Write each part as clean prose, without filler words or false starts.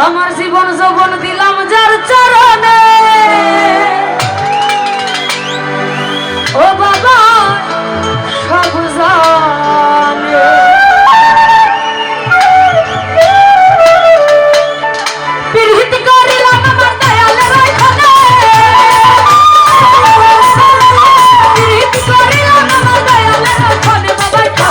আমার জীবন যৌবন দিলাম যার চরণে ও বাবা সব জানে প্রীতি করিলাম আমার দয়ালের ওইখানে প্রীতি করিলাম আমার দয়ালের ওইখানে বাবা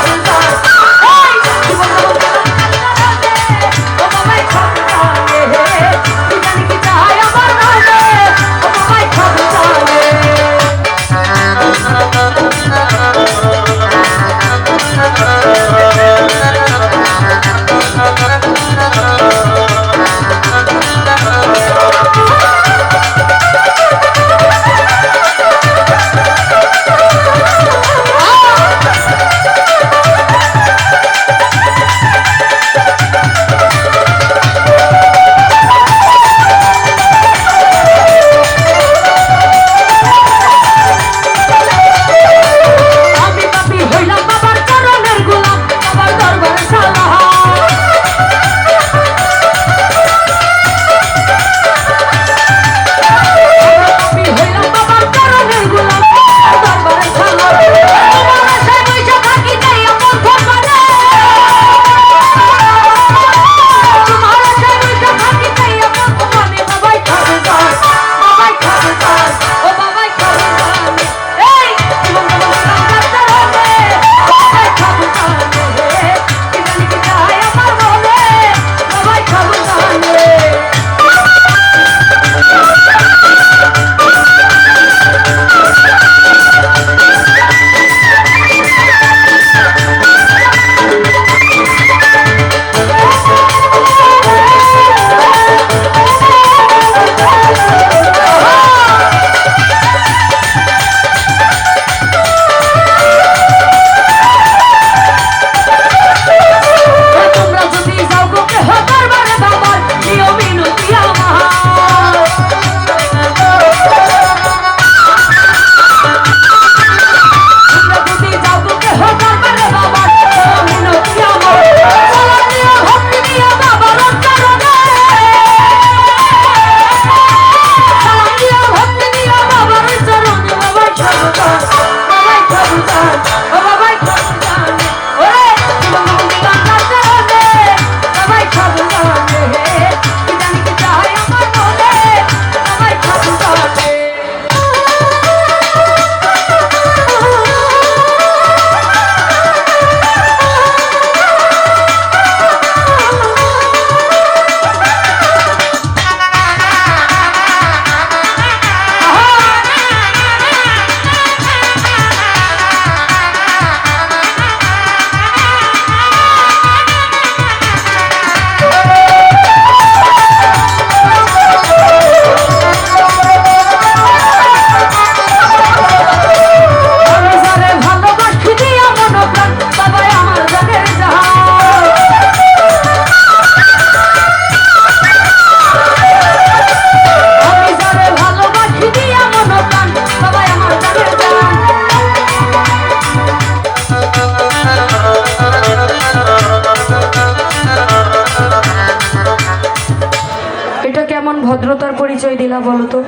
ভদ্রতার পরিচয় দিলা বলো তো?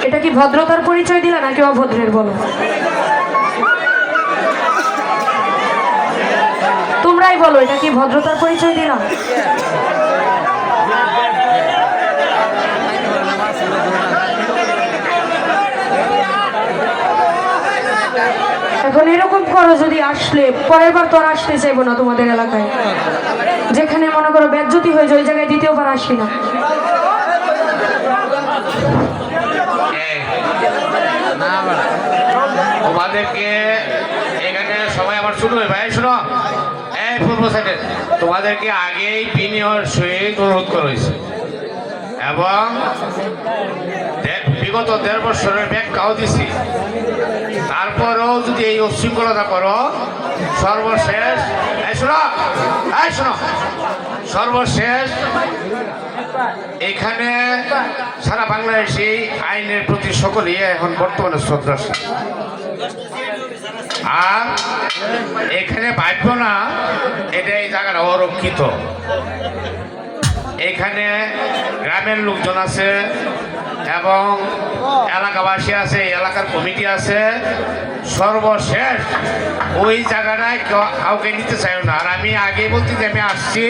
এটা কি ভদ্রতার পরিচয় দিলা নাকি অভদ্রের বলো? তোমরাই বলো, এটা কি ভদ্রতার পরিচয় দিলা? এখন এরকম করো, যদি আসলে পরের বার তো আর আসতে চাইবো না তোমাদের এলাকায়। যেখানে মনে করো বেজ্জতি হয়ে যায় ওই জায়গায় দ্বিতীয়বার আসি না। তোমাদেরকে এখানে সবাই আমার শুনবে ভাই, শুনো এই পূর্ব সাইডে তোমাদেরকে আগেই বিনিয়োগ সহিত অনুরোধ করা হয়েছে, এবং বিগত 1.5 বছরের ব্যাখ্যাও দিছি। তারপরেও যদি এই উচ্ছৃঙ্খলতা করো, সর্বশেষ শোনো সর্বশেষ এখানে সারা বাংলাদেশে আইনের প্রতি সকলেই এখন বর্তমানে শ্রদ্ধাশীল। আর এখানে ভাববো না এটা এই জায়গাটা অরক্ষিত। এখানে গ্রামের লোকজন আছে এবং এলাকাবাসী আছে, এলাকার কমিটি আছে। সর্বশেষ ওই জায়গাটায় কাউকে নিতে চাই না। আর আমি আগেই বলছি যে আমি আসছি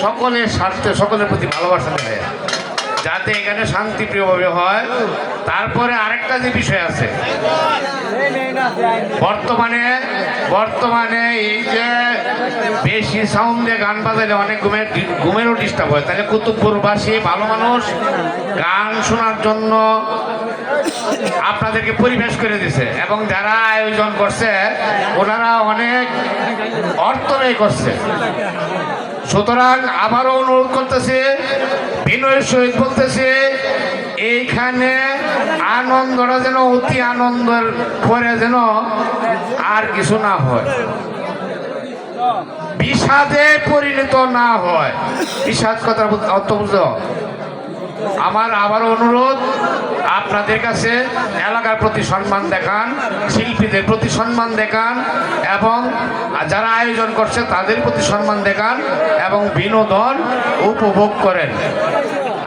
সকলের স্বার্থে, সকলের প্রতি ভালোবাসা দেয়, যাতে এখানে শান্তিপ্রিয়ভাবে হয়। তারপরে আরেকটা যে বিষয় আছে, বর্তমানে এই যে বেশি সাউন্ডে গান বাজালে অনেক ঘুমেরও ডিস্টার্ব হয়। তাহলে কুতুবপুরবাসী ভালো মানুষ গান শোনার জন্য আপনাদেরকে পরিবেশ করে দিছে, এবং যারা আয়োজন করছে ওনারা অনেক অর্থ ব্যয় করছে। সুতরাং আবারও অনুরোধ করতেছি, বিনয়ের সহিত বলতেছি, এইখানে আনন্দটা যেন অতি আনন্দের পরে যেন আর কিছু না হয়, বিষাদে পরিণত না হয়। বিষাদ কথার অর্থ বুঝলো? আমার আবারও অনুরোধ আপনাদের কাছে, এলাকার প্রতি সম্মান দেখান, শিল্পীদের প্রতি সম্মান দেখান, এবং যারা আয়োজন করছে তাদের প্রতি সম্মান দেখান এবং বিনোদন উপভোগ করেন।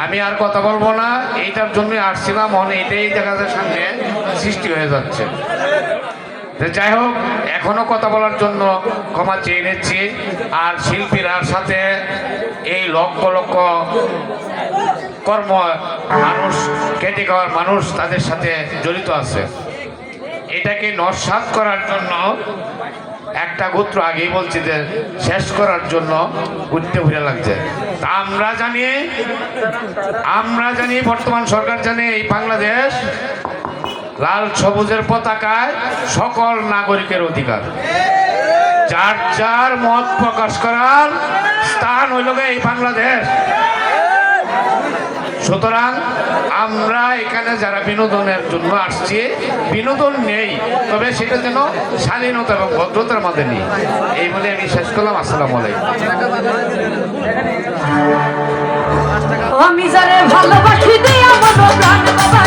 আমি আর কথা বলবো না, এইটার জন্যই আসছিলাম। এটাই দেখা যায় সামনে সৃষ্টি হয়ে যাচ্ছে। যাই হোক, এখনো কথা বলার জন্য ক্ষমা চেয়ে নিচ্ছি। আর শিল্পীরা সাথে এই লক্ষ লক্ষ কর্ম মানুষ, কেটে খাওয়ার মানুষ তাদের সাথে জড়িত আছে। এটাকে নস্যাৎ করার জন্য একটা গোত্র আগেই বলছি যে শেষ করার জন্য উঠতে ঘুরে লাগছে। তা আমরা জানি বর্তমান সরকার জানে এই বাংলাদেশ লাল সবুজের পতাকায় সকল নাগরিকের অধিকার, যার যার মত প্রকাশ করার স্থান হইল এই বাংলাদেশ। সুতরাং আমরা এখানে যারা বিনোদনের জন্য আসছি, বিনোদন নেই, তবে সেটা যেন শালীনতা এবং ভদ্রতার মধ্যে নেই। এই বলে আমি শেষ করলাম। আসসালামু আলাইকুম। আমি যারে ভালোবাসি দিয়া মনো প্রাণ বাবা